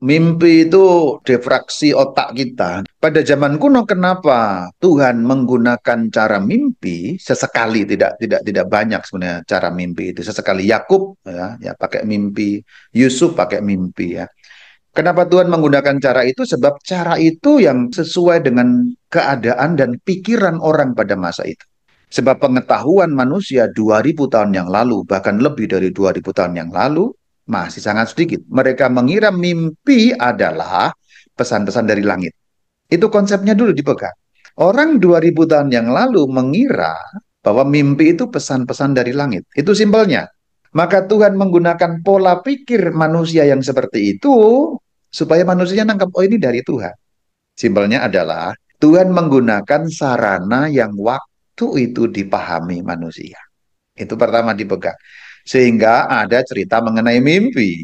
Mimpi itu defraksi otak kita. Pada zaman kuno, kenapa Tuhan menggunakan cara mimpi sesekali, tidak banyak sebenarnya cara mimpi itu. Sesekali Yakub ya pakai mimpi, Yusuf pakai mimpi ya. Kenapa Tuhan menggunakan cara itu? Sebab cara itu yang sesuai dengan keadaan dan pikiran orang pada masa itu. Sebab pengetahuan manusia 2000 tahun yang lalu, bahkan lebih dari 2000 tahun yang lalu, masih sangat sedikit. Mereka mengira mimpi adalah pesan-pesan dari langit. Itu konsepnya dulu dipegang. Orang 2000 tahun yang lalu mengira bahwa mimpi itu pesan-pesan dari langit. Itu simpelnya. Maka Tuhan menggunakan pola pikir manusia yang seperti itu supaya manusia nangkap, oh ini dari Tuhan. Simpelnya adalah Tuhan menggunakan sarana yang waktu itu dipahami manusia. Itu pertama dipegang. Sehingga ada cerita mengenai mimpi.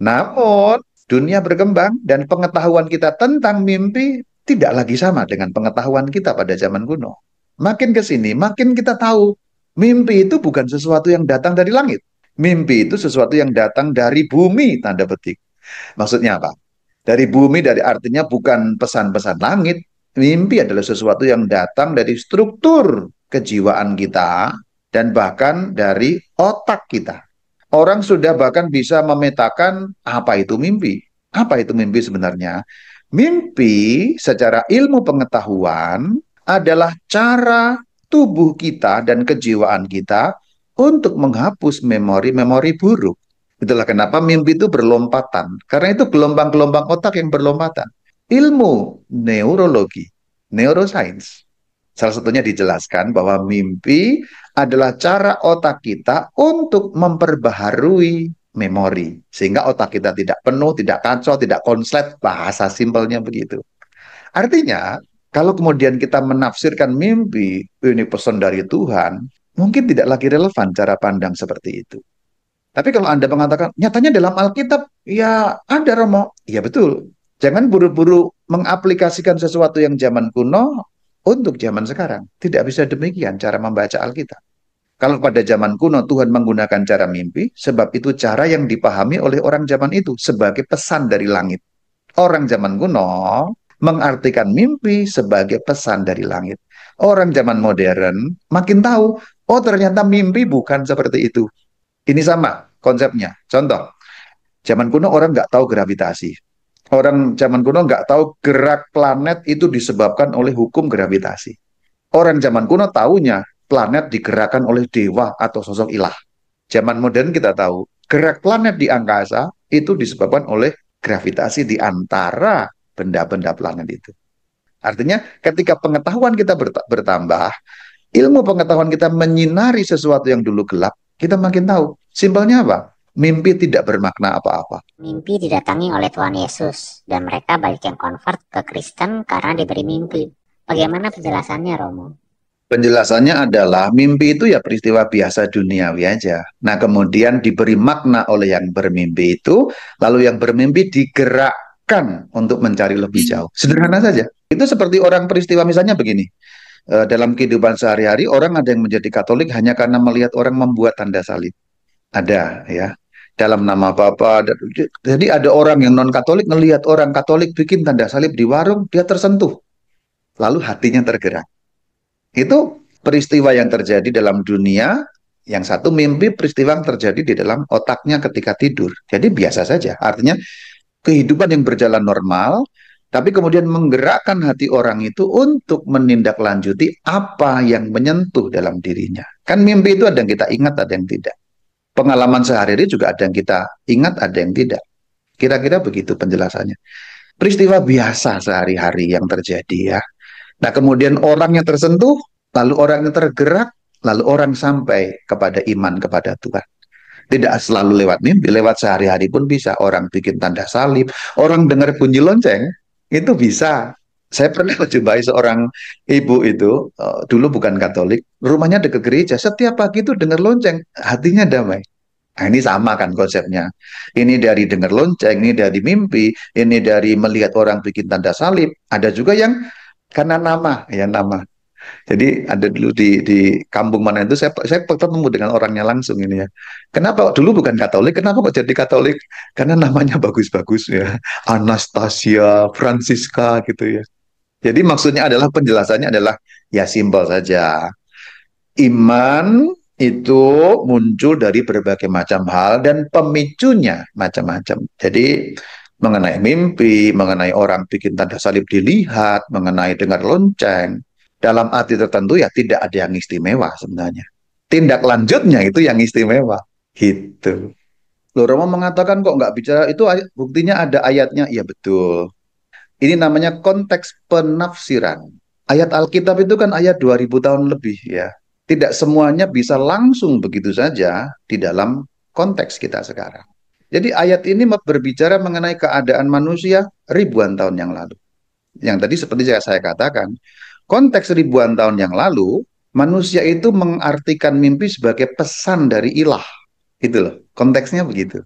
Namun, dunia berkembang dan pengetahuan kita tentang mimpi tidak lagi sama dengan pengetahuan kita pada zaman kuno. Makin ke sini, makin kita tahu mimpi itu bukan sesuatu yang datang dari langit. Mimpi itu sesuatu yang datang dari bumi, tanda petik. Maksudnya apa? Dari bumi, dari artinya bukan pesan-pesan langit. Mimpi adalah sesuatu yang datang dari struktur kejiwaan kita dan bahkan dari otak kita. Orang sudah bahkan bisa memetakan apa itu mimpi. Apa itu mimpi sebenarnya? Mimpi secara ilmu pengetahuan adalah cara tubuh kita dan kejiwaan kita untuk menghapus memori-memori buruk. Itulah kenapa mimpi itu berlompatan. Karena itu gelombang-gelombang otak yang berlompatan. Ilmu neurologi, neuroscience, salah satunya dijelaskan bahwa mimpi adalah cara otak kita untuk memperbaharui memori. Sehingga otak kita tidak penuh, tidak kacau, tidak konslet. Bahasa simpelnya begitu. Artinya, kalau kemudian kita menafsirkan mimpi, ini pesan dari Tuhan, mungkin tidak lagi relevan cara pandang seperti itu. Tapi kalau Anda mengatakan, nyatanya dalam Alkitab, ya ada Romo. Ya betul. Jangan buru-buru mengaplikasikan sesuatu yang zaman kuno untuk zaman sekarang. Tidak bisa demikian cara membaca Alkitab. Kalau pada zaman kuno Tuhan menggunakan cara mimpi, sebab itu cara yang dipahami oleh orang zaman itu sebagai pesan dari langit. Orang zaman kuno mengartikan mimpi sebagai pesan dari langit. Orang zaman modern makin tahu, oh ternyata mimpi bukan seperti itu. Ini sama konsepnya. Contoh, zaman kuno orang nggak tahu gravitasi. Orang zaman kuno nggak tahu gerak planet itu disebabkan oleh hukum gravitasi. Orang zaman kuno tahunya planet digerakkan oleh dewa atau sosok ilah. Zaman modern kita tahu gerak planet di angkasa itu disebabkan oleh gravitasi di antara benda-benda planet itu. Artinya ketika pengetahuan kita bertambah, ilmu pengetahuan kita menyinari sesuatu yang dulu gelap, kita makin tahu. Simpelnya apa? Mimpi tidak bermakna apa-apa. Mimpi didatangi oleh Tuhan Yesus, dan mereka banyak yang convert ke Kristen karena diberi mimpi. Bagaimana penjelasannya, Romo? Penjelasannya adalah mimpi itu ya peristiwa biasa duniawi aja. Nah, kemudian diberi makna oleh yang bermimpi itu, lalu yang bermimpi digerakkan untuk mencari lebih jauh. Sederhana saja. Itu seperti orang peristiwa misalnya begini. Dalam kehidupan sehari-hari, orang ada yang menjadi Katolik hanya karena melihat orang membuat tanda salib. Ada ya. Dalam nama Bapa. Jadi ada orang yang non-Katolik ngelihat orang Katolik bikin tanda salib di warung, dia tersentuh. Lalu hatinya tergerak. Itu peristiwa yang terjadi dalam dunia, yang satu mimpi peristiwa yang terjadi di dalam otaknya ketika tidur. Jadi biasa saja. Artinya kehidupan yang berjalan normal, tapi kemudian menggerakkan hati orang itu untuk menindaklanjuti apa yang menyentuh dalam dirinya. Kan mimpi itu ada yang kita ingat, ada yang tidak. Pengalaman sehari-hari juga ada yang kita ingat, ada yang tidak. Kira-kira begitu penjelasannya. Peristiwa biasa sehari-hari yang terjadi ya. Nah, kemudian orangnya tersentuh, lalu orangnya tergerak, lalu orang sampai kepada iman kepada Tuhan. Tidak selalu lewat mimpi, lewat sehari-hari pun bisa. Orang bikin tanda salib, orang dengar bunyi lonceng, itu bisa. Saya pernah menjumpai seorang ibu itu, dulu bukan Katolik, rumahnya dekat gereja, setiap pagi itu dengar lonceng, hatinya damai. Nah, ini sama kan konsepnya. Ini dari dengar lonceng, ini dari mimpi, ini dari melihat orang bikin tanda salib. Ada juga yang karena nama, ya nama. Jadi ada dulu di kampung mana itu saya ketemu dengan orangnya langsung ini ya. Kenapa dulu bukan Katolik? Kenapa kok jadi Katolik? Karena namanya bagus-bagus ya. Anastasia, Francisca gitu ya. Jadi maksudnya adalah penjelasannya adalah ya simpel saja. Iman itu muncul dari berbagai macam hal dan pemicunya macam-macam. Jadi mengenai mimpi, mengenai orang bikin tanda salib dilihat, mengenai dengar lonceng, dalam arti tertentu ya tidak ada yang istimewa sebenarnya. Tindak lanjutnya itu yang istimewa. Gitu. Loh, Romo mengatakan kok nggak bicara itu buktinya ada ayatnya. Iya betul. Ini namanya konteks penafsiran. Ayat Alkitab itu kan ayat 2000 tahun lebih ya. Tidak semuanya bisa langsung begitu saja di dalam konteks kita sekarang. Jadi ayat ini berbicara mengenai keadaan manusia ribuan tahun yang lalu. Yang tadi seperti saya katakan, konteks ribuan tahun yang lalu, manusia itu mengartikan mimpi sebagai pesan dari ilah. Itu loh, konteksnya begitu.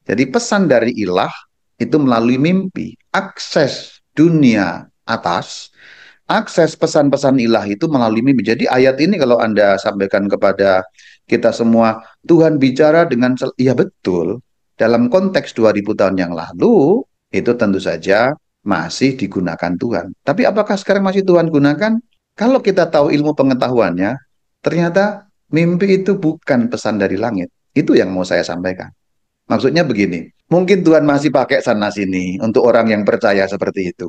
Jadi pesan dari ilah itu melalui mimpi. Akses dunia atas, akses pesan-pesan ilah itu melalui mimpi. Jadi ayat ini kalau Anda sampaikan kepada kita semua, Tuhan bicara dengan, iya betul, dalam konteks 2000 tahun yang lalu, itu tentu saja masih digunakan Tuhan. Tapi apakah sekarang masih Tuhan gunakan? Kalau kita tahu ilmu pengetahuannya, ternyata mimpi itu bukan pesan dari langit. Itu yang mau saya sampaikan. Maksudnya begini, mungkin Tuhan masih pakai sana sini untuk orang yang percaya seperti itu.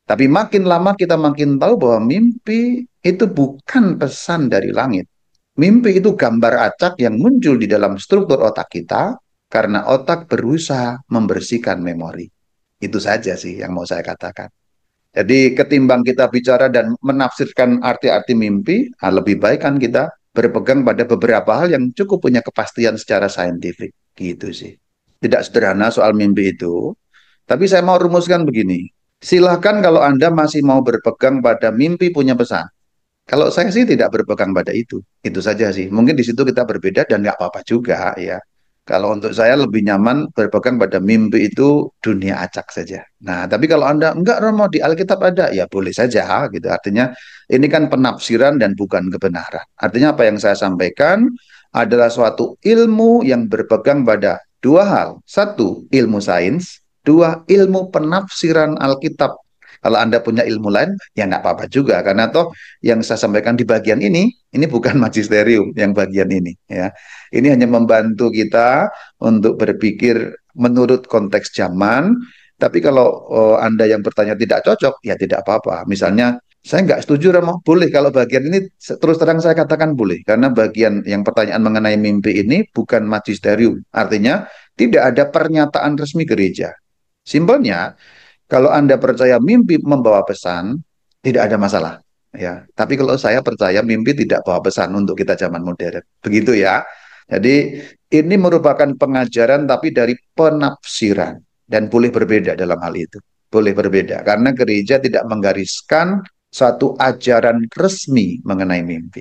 Tapi makin lama kita makin tahu bahwa mimpi itu bukan pesan dari langit. Mimpi itu gambar acak yang muncul di dalam struktur otak kita karena otak berusaha membersihkan memori. Itu saja sih yang mau saya katakan. Jadi ketimbang kita bicara dan menafsirkan arti-arti mimpi, lebih baik kan kita berpegang pada beberapa hal yang cukup punya kepastian secara saintifik. Gitu sih. Tidak sederhana soal mimpi itu, tapi saya mau rumuskan begini. Silahkan kalau Anda masih mau berpegang pada mimpi punya pesan. Kalau saya sih tidak berpegang pada itu saja sih. Mungkin di situ kita berbeda dan nggak apa-apa juga ya. Kalau untuk saya lebih nyaman berpegang pada mimpi itu dunia acak saja. Nah, tapi kalau Anda enggak Romo di Alkitab ada, ya boleh saja gitu. Artinya ini kan penafsiran dan bukan kebenaran. Artinya apa yang saya sampaikan adalah suatu ilmu yang berpegang pada dua hal. Satu, ilmu sains. Dua, ilmu penafsiran Alkitab. Kalau Anda punya ilmu lain, ya nggak apa-apa juga. Karena toh yang saya sampaikan di bagian ini bukan magisterium yang bagian ini. Ya, ini hanya membantu kita untuk berpikir menurut konteks zaman. Tapi kalau Anda yang bertanya tidak cocok, ya tidak apa-apa. Misalnya, saya nggak setuju, Romo. Boleh kalau bagian ini terus terang saya katakan boleh. Karena bagian yang pertanyaan mengenai mimpi ini bukan magisterium. Artinya tidak ada pernyataan resmi gereja. Simpelnya, kalau Anda percaya mimpi membawa pesan, tidak ada masalah. Ya, tapi kalau saya percaya mimpi tidak bawa pesan untuk kita zaman modern. Begitu ya. Jadi ini merupakan pengajaran tapi dari penafsiran dan boleh berbeda dalam hal itu. Boleh berbeda karena gereja tidak menggariskan satu ajaran resmi mengenai mimpi.